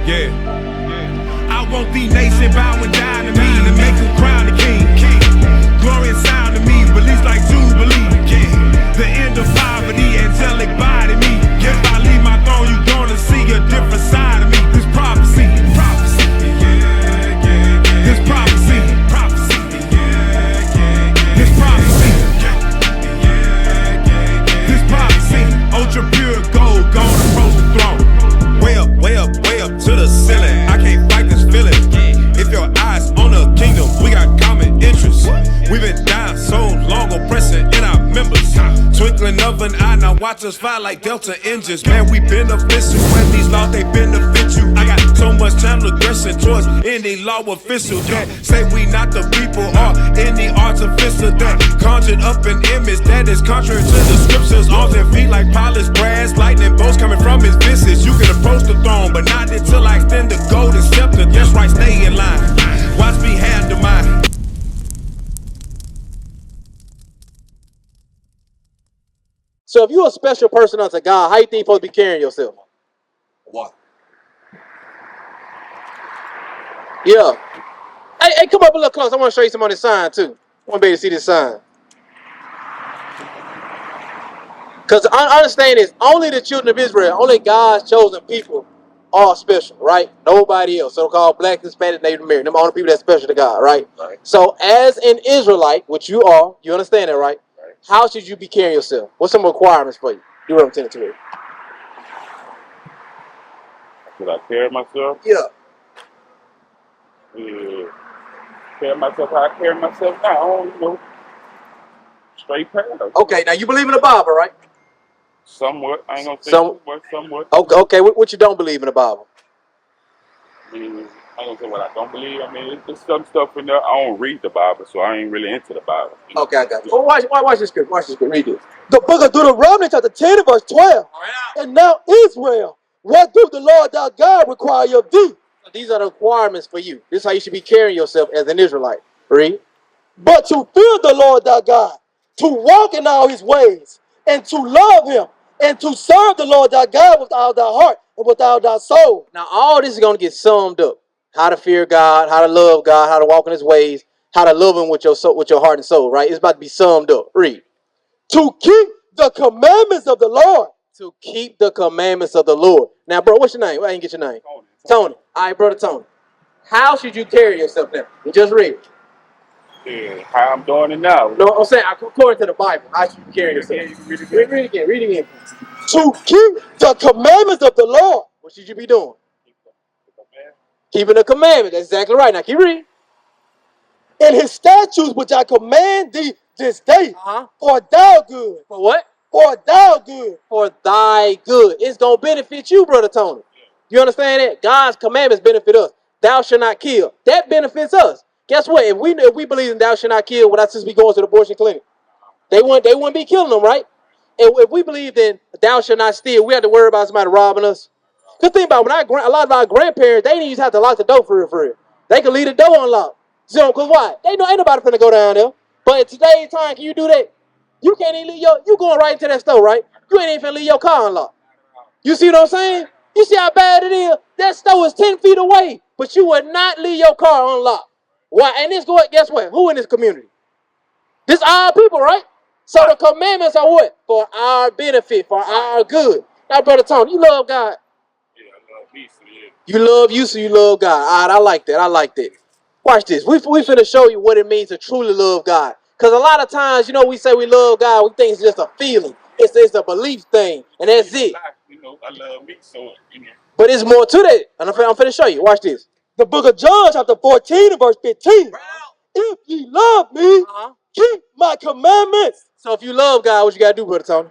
Yeah. I want the nation bowing down to me and make them crown the king. Glory and sound to me, release like Jubilee. The end of poverty, angelic body me. If I leave my throne, you gonna see a different side of me. This prophecy, prophecy. This prophecy, prophecy. This prophecy. This prophecy. Ultra pure gold, gonna approach the throne. Way up, way up, way up to the ceiling. I can't fight this feeling. If your eyes on the kingdom, we got common interests. We've been down so long, oppressing in our members. Twinkling of an eye, now watch us fly like Delta engines. Man, we beneficial when these laws, they benefit you. I got so much channel aggression towards any law official that say we not the people or any artificial that conjured up an image that is contrary to the scriptures. Arms and feet like polished brass, lightning bolts coming from his visage. You can approach the throne, but not until I extend the golden scepter. That's right, stay in line. Watch me handle mine. So if you're a special person unto God, how you think you're supposed to be carrying yourself? What? Yeah. Hey, come up a little close. I want to show you some on this sign too. I want to be able to see this sign. Because understand this, only the children of Israel, only God's chosen people are special, right? Nobody else. So-called black, Hispanic, Native American. Them are the only people that's special to God, right? Right. So as an Israelite, which you are, you understand that, right? How should you be carrying yourself? What's some requirements for you? Do what I'm telling you. Should I carry myself? Yeah. Carry myself how I carry myself now. I don't know. Straight path. Okay, now you believe in the Bible, right? Somewhat. I ain't gonna say somewhat. Okay, what you don't believe in the Bible? I ain't gonna say what I don't believe. I mean, there's some stuff in there. I don't read the Bible, so I ain't really into the Bible. You know? Okay, I got you. Well, watch this script. Watch this script. Read this. The book of Deuteronomy chapter 10 verse 12. And now Israel, what do the Lord thy God require of thee? So these are the requirements for you. This is how you should be carrying yourself as an Israelite. Read. But to fear the Lord thy God, to walk in all his ways, and to love him, and to serve the Lord thy God with all thy heart and with all thy soul. Now all this is going to get summed up. How to fear God, how to love God, how to walk in his ways, how to love him with your soul, with your heart and soul, right? It's about to be summed up. Read. To keep the commandments of the Lord. To keep the commandments of the Lord. Now, bro, what's your name? I didn't get your name. Tony. All right, brother Tony. How should you carry yourself now? You just read. Yeah, how I'm doing it now. No, I'm saying according to the Bible, how should you carry yourself? Read again. Read again. To keep the commandments of the Lord. What should you be doing? Keeping the commandments. That's exactly right. Now, keep reading. And his statutes which I command thee this day, for thou good. For what? For thou good. For thy good. It's going to benefit you, brother Tony. You understand that? God's commandments benefit us. Thou shalt not kill. That benefits us. Guess what? If we believe in thou shalt not kill, without since we going to the abortion clinic, they wouldn't be killing them, right? And if we believe in thou shalt not steal, we have to worry about somebody robbing us. Good thing about a lot of our grandparents, they didn't even have to lock the door for real. They could leave the door unlocked. So, cause why? They know ain't nobody finna go down there. But at today's time, can you do that? You can't even leave you going right into that store, right? You ain't even finna leave your car unlocked. You see what I'm saying? You see how bad it is? That store is 10 feet away, but you would not leave your car unlocked. Why? And guess what? Who in this community? This our people, right? So the commandments are what? For our benefit, for our good. Now, brother Tony, you love God. Yeah, I love me, so yeah. You love you, so you love God. All right, I like that. Watch this. We finna show you what it means to truly love God. Because a lot of times, we say we love God, we think it's just a feeling. It's a belief thing, and that's it. I love me, so, But it's more to that. And I'm finna show you. Watch this. The book of John chapter 14 verse 15. If ye love me, keep my commandments. So if you love God, what you got to do, brother Tony?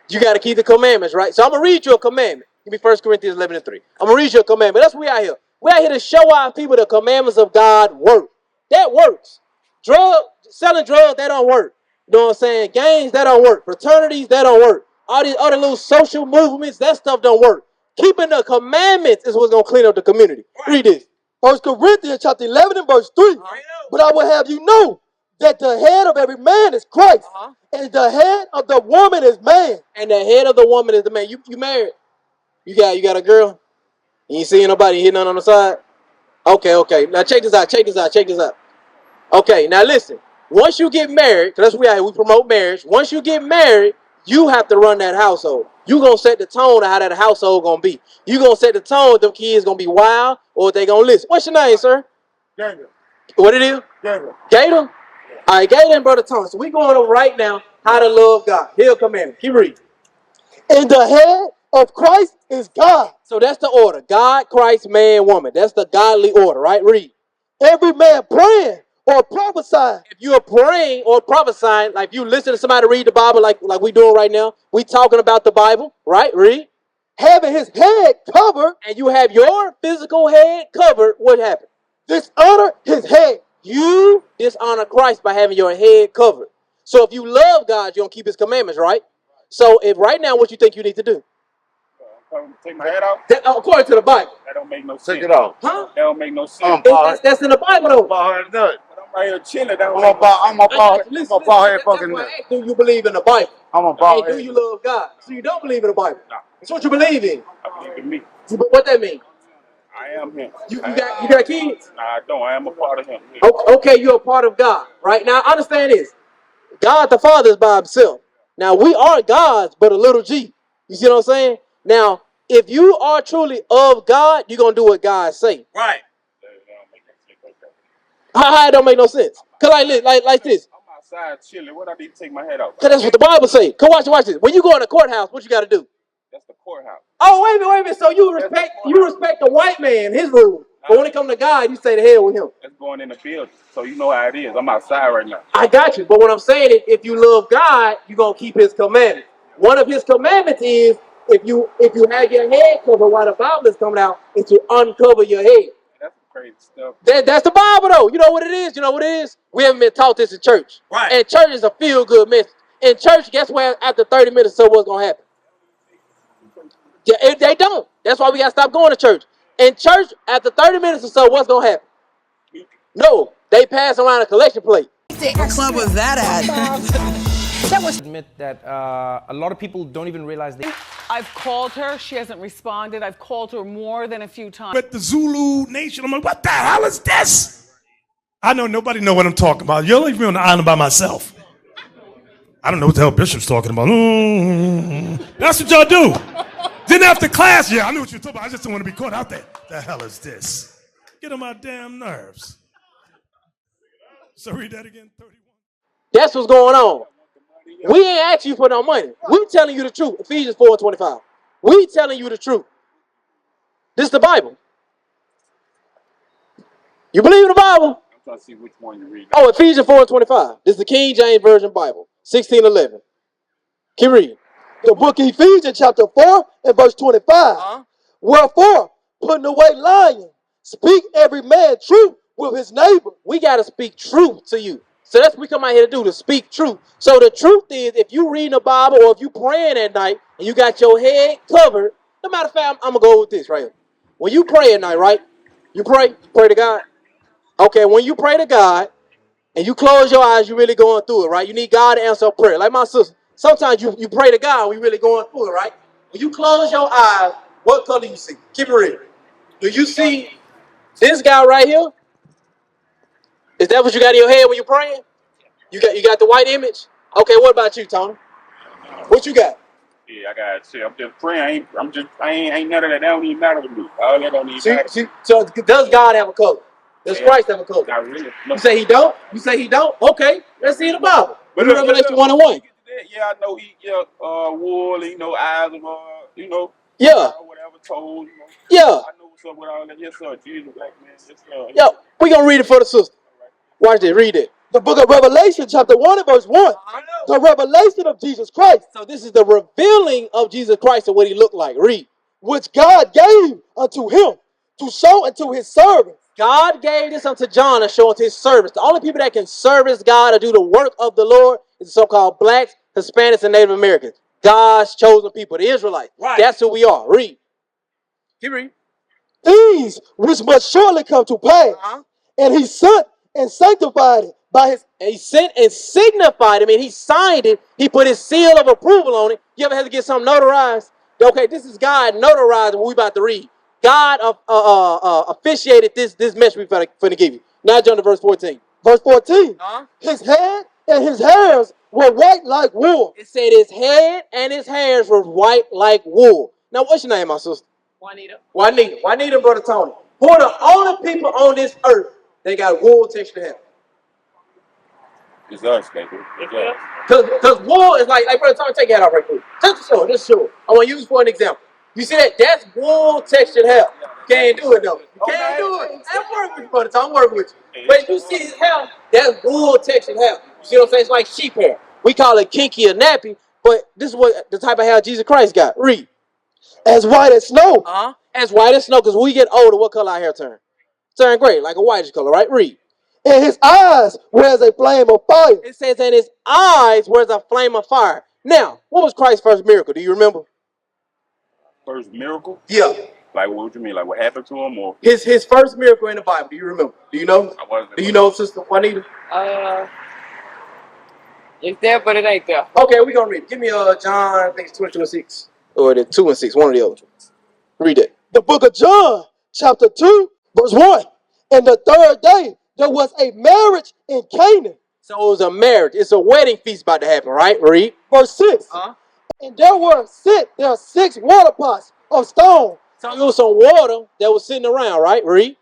You got to keep the commandments, right? So I'm going to read you a commandment. Give me 1 Corinthians 11:3. I'm going to read you a commandment. That's what we out here. We out here to show our people the commandments of God work. That works. Selling drugs, that don't work. You know what I'm saying? Gangs, that don't work. Fraternities, that don't work. All these other little social movements, that stuff don't work. Keeping the commandments is what's going to clean up the community. Read this. 1 Corinthians chapter 11 and verse 3. But I will have you know that the head of every man is Christ, and the head of the woman is man. And the head of the woman is the man. You married? You got a girl? You ain't seeing nobody hitting none on the side? Okay. Now check this out. Okay, now listen. Once you get married, because that's what we promote marriage. Once you get married, you have to run that household. You gonna set the tone of how that household gonna be. You gonna set the tone if them kids gonna be wild or they gonna listen. What's your name, sir? Gator. What it is? Gator. Gator? All right, Gator and Brother Tony. So we going over right now how to love God. He'll command. Keep reading. And the head of Christ is God. So that's the order. God, Christ, man, woman. That's the godly order, right? Read. Every man praying or prophesying. If you're praying or prophesying, like you listen to somebody read the Bible like we doing right now, we talking about the Bible, right? Read. Having his head covered. And you have your physical head covered, what happened? Dishonor his head. You dishonor Christ by having your head covered. So if you love God, you're going to keep his commandments, right? So if right now, what you think you need to do? Take my head off? According to the Bible. That don't make no sense. Take it off. Huh? That don't make no sense. That's in the Bible, though. Bald head nut. But I'm right here chilling. That I'm a bald head fucking That's why nut. I asked, do you believe in the Bible? I'm a bald And do head. you love God? So you don't believe in the Bible. Nah. That's what you believe in. I believe in me. What that mean? I am him. You got kids? Nah, I don't. I am a part of him. Okay, you're a part of God, right? Now, understand this. God the Father is by himself. Now, we are gods, but a little g. You see what I'm saying? Now, if you are truly of God, you're going to do what God say. Right. How it don't make no sense? Because like this. I'm outside chilling. What I need to take my head off? Because that's what the Bible say. Come watch this. When you go in the courthouse, what you got to do? That's the courthouse. Oh, wait a minute. So you respect the white man, his rule. But when it comes to God, you say the hell with him. That's going in the building. So you know how it is. I'm outside right now. I got you. But what I'm saying is, if you love God, you're going to keep his commandments. One of his commandments is, if you have your head covered while the Bible is coming out, is to uncover your head. That's some crazy stuff. That's the Bible, though. You know what it is? We haven't been taught this in church. Right. And church is a feel-good message. In church, guess what? After 30 minutes, so what's going to happen? Yeah, they don't. That's why we got to stop going to church. In church, after 30 minutes or so, what's going to happen? No, they pass around a collection plate. What club was that at? Admit that a lot of people don't even realize they. I've called her. She hasn't responded. I've called her more than a few times. But the Zulu nation, I'm like, what the hell is this? I know nobody know what I'm talking about. You'll leave me on the island by myself. I don't know what the hell Bishop's talking about. That's what y'all do. Then after class, yeah, I knew what you were talking about. I just don't want to be caught out there. The hell is this? Get on my damn nerves. So read that again, 31. That's what's going on. We ain't asking you for no money. We telling you the truth. Ephesians 4:25. We telling you the truth. This is the Bible. You believe in the Bible? I'm trying to see which one you read. Oh, Ephesians 4:25. This is the King James Version Bible. 16:11. Keep reading. The book of Ephesians chapter 4 and verse 25. Wherefore, putting away lying, speak every man truth with his neighbor. We got to speak truth to you. So that's what we come out here to do, to speak truth. So the truth is, if you reading the Bible or if you praying at night and you got your head covered, no matter of fact, I'm going to go with this right here. When you pray at night, right? You pray to God. Okay, when you pray to God and you close your eyes, you're really going through it, right? You need God to answer a prayer. Like my sister, sometimes you pray to God when you're really going through it, right? When you close your eyes, what color do you see? Keep it real. Do you see this guy right here? Is that what you got in your head when you're praying? You got the white image? Okay, what about you, Tony? What you got? Yeah, I got shit. I'm just praying. I ain't none of that. That don't even matter to me. All that don't even matter. So does God have a color? Does Christ have a color? Not really. No. You say he don't? You say he don't? Okay, let's see in the Bible. But Read Revelation 1:1. Yeah, I know he wool, eyes of Yeah. whatever told, Yeah. I know what's up with all that. Yes, sir. Jesus, black man. Yes, sir. Yo, we gonna read it for the sister. Watch this, read it. The book of Revelation chapter 1 and verse 1. The revelation of Jesus Christ. So this is the revealing of Jesus Christ and what he looked like. Read. Which God gave unto him to show unto his servants. God gave this unto John to show unto his servants. The only people that can service God or do the work of the Lord is the so-called blacks, Hispanics, and Native Americans. God's chosen people, the Israelites. Right. That's who we are. Read. Keep reading. These which must surely come to pass. And he sent and sanctified it by his. And he sent and signified it. I mean, he signed it. He put his seal of approval on it. You ever had to get something notarized? Okay, this is God notarized what we about to read. God officiated this message we finna give you. Now jump to verse 14. Verse 14. His head and his hairs were white like wool. It said his head and his hairs were white like wool. Now what's your name, my sister? Juanita, Brother Tony. Who are the only people on this earth that got wool textured hair? It's us, baby. It's us. Because wool is like Brother Tony, take your hat off right quick. Just show. I want to use for an example. You see that? That's wool textured hair. Can't do it though. Can't do it. I'm working with you, Brother Tony. I'm working with you. But you see his hair, that's wool textured hair. You see what I'm saying? It's like sheep hair. We call it kinky or nappy, but this is what the type of hair Jesus Christ got. Read. As white as snow. As white as snow, because when we get older, what color our hair turn? Turn gray, like a whitish color, right? Read. And his eyes were as a flame of fire. It says, in his eyes was a flame of fire. Now, what was Christ's first miracle? Do you remember? First miracle? Yeah. Like, what would you mean? Like, what happened to him? Or His first miracle in the Bible. Do you remember? Do you know? Do you know, Sister Juanita? It's there, but it ain't there. Okay, we're going to read it. Give me John, I think it's 22:6. Or the 2 and 6, one or the other. Read it. The book of John, chapter 2, verse 1. And the third day, there was a marriage in Canaan. So it was a marriage. It's a wedding feast about to happen, right? Read. Verse 6. And there were 6 water pots of stone. So it was some water that was sitting around, right? Read.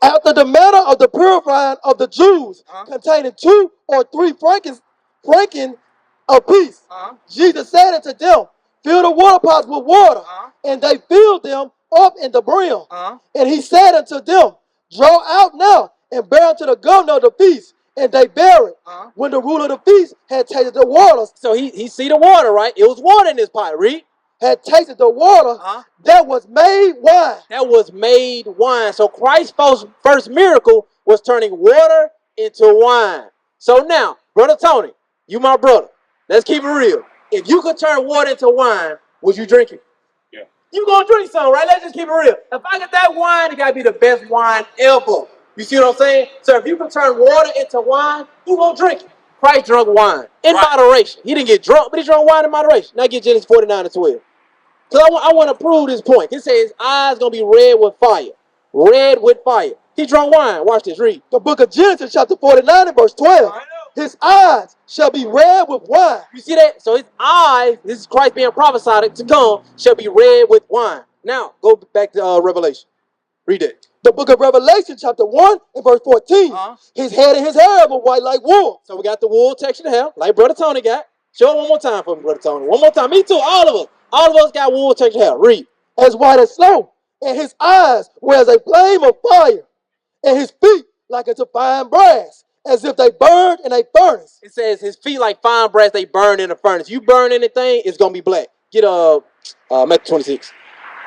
After the manner of the purifying of the Jews, containing 2 or 3 franken apiece. Jesus said unto them, fill the water pots with water. And they filled them up in the brim. And he said unto them, draw out now and bear unto the governor of the feast. And they bear it. When the ruler of the feast had tasted the water. So he see the water, right? It was water in this pot. Read. Had tasted the water that was made wine. That was made wine. So Christ's first miracle was turning water into wine. So now, Brother Tony, you my brother. Let's keep it real. If you could turn water into wine, would you drink it? Yeah. You gonna drink some, right? Let's just keep it real. If I get that wine, it gotta be the best wine ever. You see what I'm saying? So if you can turn water into wine, you gonna drink it. Christ drank wine in moderation. He didn't get drunk, but he drank wine in moderation. Now get Genesis 49:12. Because I want to prove this point. It says his eyes going to be red with fire. Red with fire. He drank wine. Watch this. Read. The book of Genesis chapter 49 and verse 12. His eyes shall be red with wine. You see that? So his eyes, this is Christ being prophesied to come, shall be red with wine. Now, go back to Revelation. Read it. The book of Revelation chapter 1 and verse 14. His head and his hair were white like wool. So we got the wool textured hair, like Brother Tony got. Show it one more time for me, Brother Tony. One more time. Me too. All of us. All of us got wool textured hair. Read. As white as snow. And his eyes were as a flame of fire. And his feet like unto fine brass, as if they burned in a furnace. It says his feet like fine brass, they burn in a furnace. You burn anything, it's going to be black. Get Matthew 26.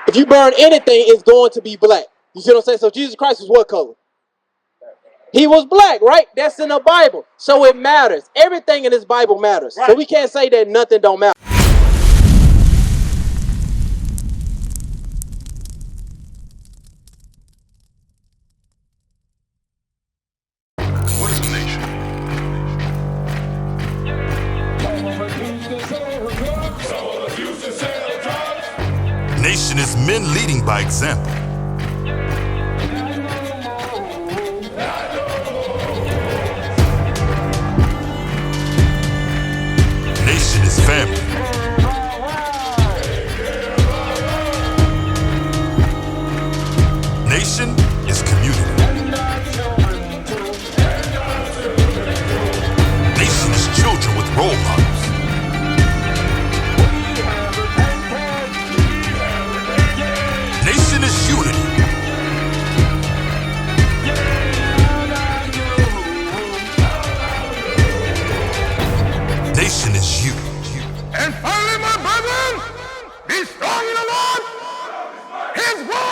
If you burn anything, it's going to be black. You see what I'm saying? So Jesus Christ was what color? He was black, right? That's in the Bible. So it matters. Everything in this Bible matters. Right. So we can't say that nothing don't matter. What is a nation? Nation is men leading by example. Nation is family. Nation is community. Nation is children with role models. Nation is unity. Nation is you. And finally, my brethren, be strong in the Lord. His word